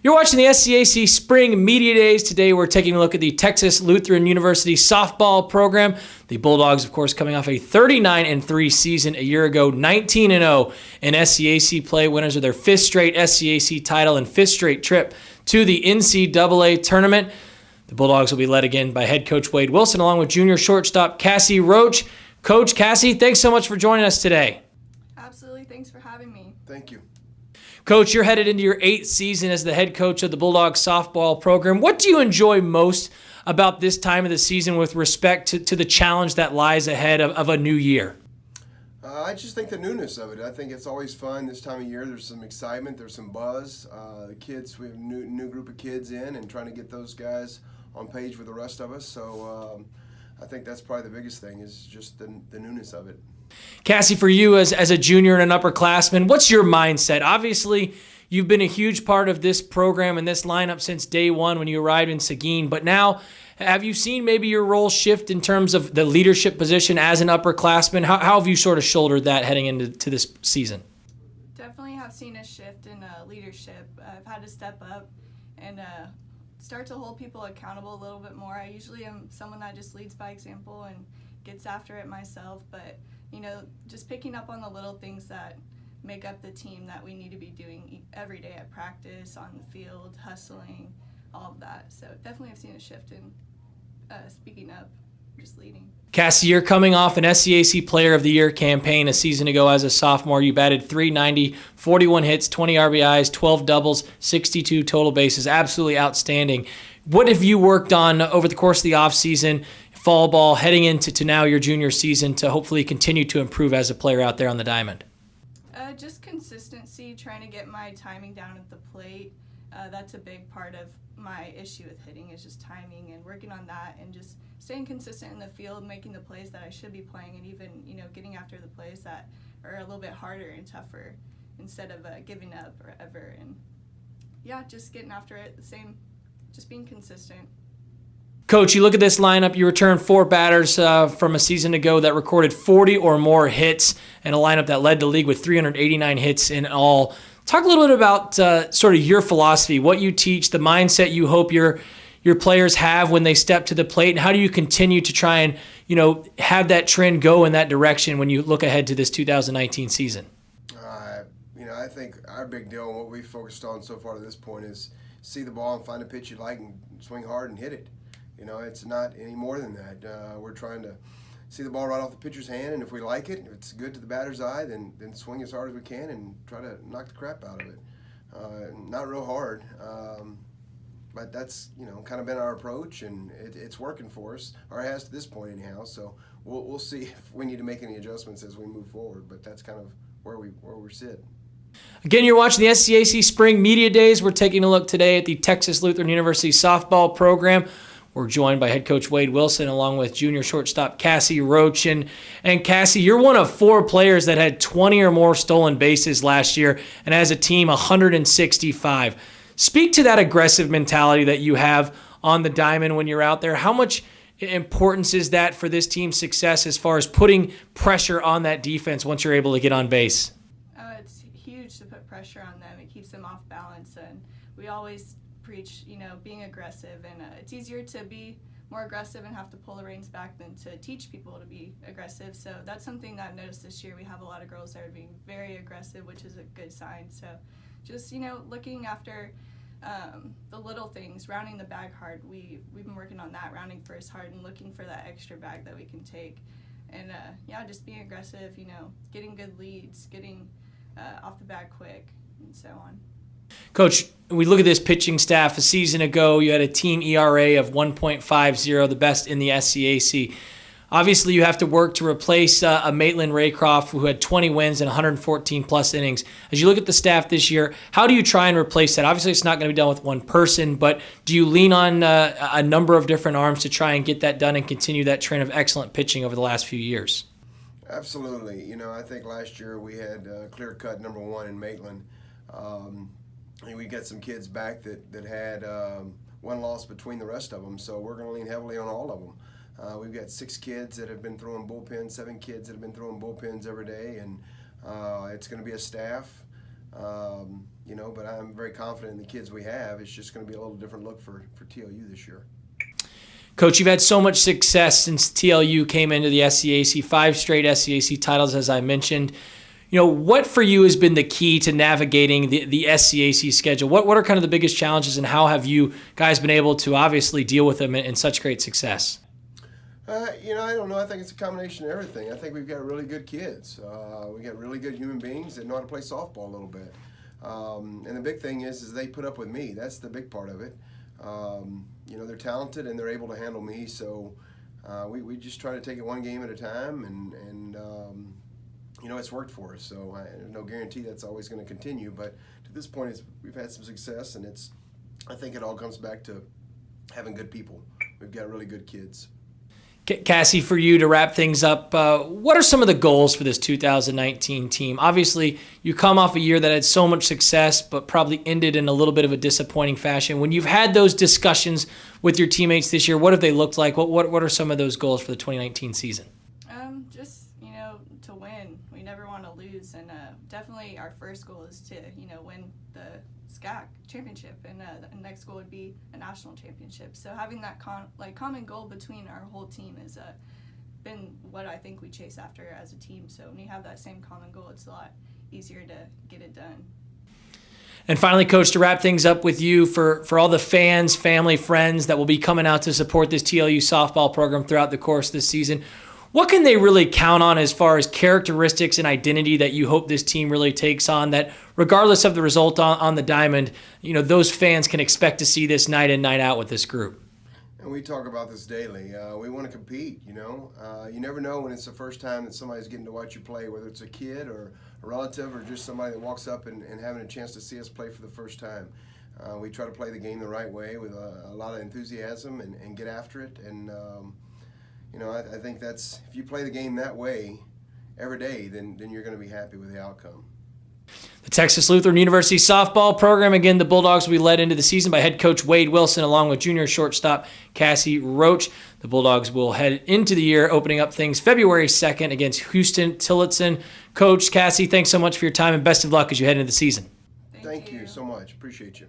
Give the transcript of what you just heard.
You're watching the SCAC Spring Media Days. Today we're taking a look at the Texas Lutheran University softball program. The Bulldogs, of course, coming off a 39-3 season a year ago, 19-0 in SCAC play, winners of their fifth straight SCAC title and fifth straight trip to the NCAA tournament. The Bulldogs will be led again by head coach Wade Wilson along with junior shortstop Cassie Roche. Coach Cassie, thanks so much for joining us today. Absolutely. Thanks for having me. Thank you. Coach, you're headed into your 8th season as the head coach of the Bulldogs softball program. What do you enjoy most about this time of the season with respect to the challenge that lies ahead of a new year? I just think the newness of it. I think it's always fun this time of year. There's some excitement. There's some buzz. The kids, we have a new group of kids in and trying to get those guys on page with the rest of us. So I think that's probably the biggest thing is just the newness of it. Cassie, for you as a junior and an upperclassman, what's your mindset? Obviously, you've been a huge part of this program and this lineup since day one when you arrived in Seguin. But now, have you seen maybe your role shift in terms of the leadership position as an upperclassman? How have you sort of shouldered that heading into this season? Definitely have seen a shift in leadership. I've had to step up and start to hold people accountable a little bit more. I usually am someone that just leads by example and gets after it myself, but just picking up on the little things that make up the team that we need to be doing every day at practice, on the field, hustling, all of that. So definitely I've seen a shift in speaking up, just leading. Cassie, you're coming off an SCAC Player of the Year campaign a season ago as a sophomore. You batted .390, 41 hits, 20 RBIs, 12 doubles, 62 total bases. Absolutely outstanding. What have you worked on over the course of the offseason, fall ball, heading into now your junior season to hopefully continue to improve as a player out there on the diamond? Just consistency, trying to get my timing down at the plate. That's a big part of my issue with hitting is just timing and working on that and just staying consistent in the field, making the plays that I should be playing and even, getting after the plays that are a little bit harder and tougher instead of giving up or ever. And yeah, just getting after it, just being consistent. Coach, you look at this lineup, you return 4 batters from a season ago that recorded 40 or more hits and a lineup that led the league with 389 hits in all. Talk a little bit about sort of your philosophy, what you teach, the mindset you hope your players have when they step to the plate, and how do you continue to try and have that trend go in that direction when you look ahead to this 2019 season? I think our big deal and what we've focused on so far to this point is see the ball and find a pitch you like and swing hard and hit it. It's not any more than that. We're trying to see the ball right off the pitcher's hand, and if we like it, if it's good to the batter's eye, then swing as hard as we can and try to knock the crap out of it. Not real hard, but that's kind of been our approach, and it's working for us, or it has to this point anyhow. So we'll see if we need to make any adjustments as we move forward. But that's kind of where we sit. Again, you're watching the SCAC Spring Media Days. We're taking a look today at the Texas Lutheran University softball program. We're joined by head coach Wade Wilson along with junior shortstop Cassie Roche. And Cassie, you're one of 4 players that had 20 or more stolen bases last year and as a team 165. Speak to that aggressive mentality that you have on the diamond when you're out there. How much importance is that for this team's success as far as putting pressure on that defense once you're able to get on base? It's huge to put pressure on them. It keeps them off balance, and we always preach, being aggressive, and it's easier to be more aggressive and have to pull the reins back than to teach people to be aggressive. So that's something that I've noticed this year. We have a lot of girls that are being very aggressive, which is a good sign. So just, looking after the little things, rounding the bag hard. We've been working on that, rounding first hard and looking for that extra bag that we can take. And just being aggressive, getting good leads, getting off the bag quick, and so on. Coach, we look at this pitching staff. A season ago, you had a team ERA of 1.50, the best in the SCAC. Obviously, you have to work to replace a Maitland Raycroft who had 20 wins and 114-plus innings. As you look at the staff this year, how do you try and replace that? Obviously, it's not going to be done with one person, but do you lean on a number of different arms to try and get that done and continue that trend of excellent pitching over the last few years? Absolutely. I think last year we had clear-cut number 1 in Maitland. We got some kids back that had one loss between the rest of them, so we're going to lean heavily on all of them. We've got 6 kids that have been throwing bullpens, 7 kids that have been throwing bullpens every day, and it's going to be a staff. But I'm very confident in the kids we have. It's just going to be a little different look for TLU this year. Coach, you've had so much success since TLU came into the SCAC, 5 straight SCAC titles, as I mentioned. What for you has been the key to navigating the SCAC schedule? What are kind of the biggest challenges, and how have you guys been able to obviously deal with them in such great success? I don't know. I think it's a combination of everything. I think we've got really good kids. We got really good human beings that know how to play softball a little bit. And the big thing is they put up with me. That's the big part of it. They're talented and they're able to handle me. So we just try to take it one game at a time, and it's worked for us. So there's no guarantee that's always going to continue. But to this point, we've had some success, and I think it all comes back to having good people. We've got really good kids. Cassie, for you to wrap things up, what are some of the goals for this 2019 team? Obviously, you come off a year that had so much success, but probably ended in a little bit of a disappointing fashion. When you've had those discussions with your teammates this year, what have they looked like? What are some of those goals for the 2019 season? Just to win. We never want to lose, and definitely our first goal is to win the SCAC championship, and the next goal would be a national championship. So having that common goal between our whole team has been what I think we chase after as a team. So when you have that same common goal, it's a lot easier to get it done. And finally, Coach, to wrap things up with you, for all the fans, family, friends that will be coming out to support this TLU softball program throughout the course of this season, what can they really count on as far as characteristics and identity that you hope this team really takes on, that regardless of the result on the diamond, those fans can expect to see this night in, night out with this group? And we talk about this daily. We want to compete, You never know when it's the first time that somebody's getting to watch you play, whether it's a kid or a relative or just somebody that walks up and having a chance to see us play for the first time. We try to play the game the right way with a lot of enthusiasm and get after it. And I think that's, if you play the game that way every day, then you're going to be happy with the outcome. The Texas Lutheran University softball program, again, the Bulldogs will be led into the season by head coach Wade Wilson along with junior shortstop Cassie Roche. The Bulldogs will head into the year opening up things February 2nd against Houston Tillotson. Coach, Cassie, thanks so much for your time and best of luck as you head into the season. Thank you so much. Appreciate you.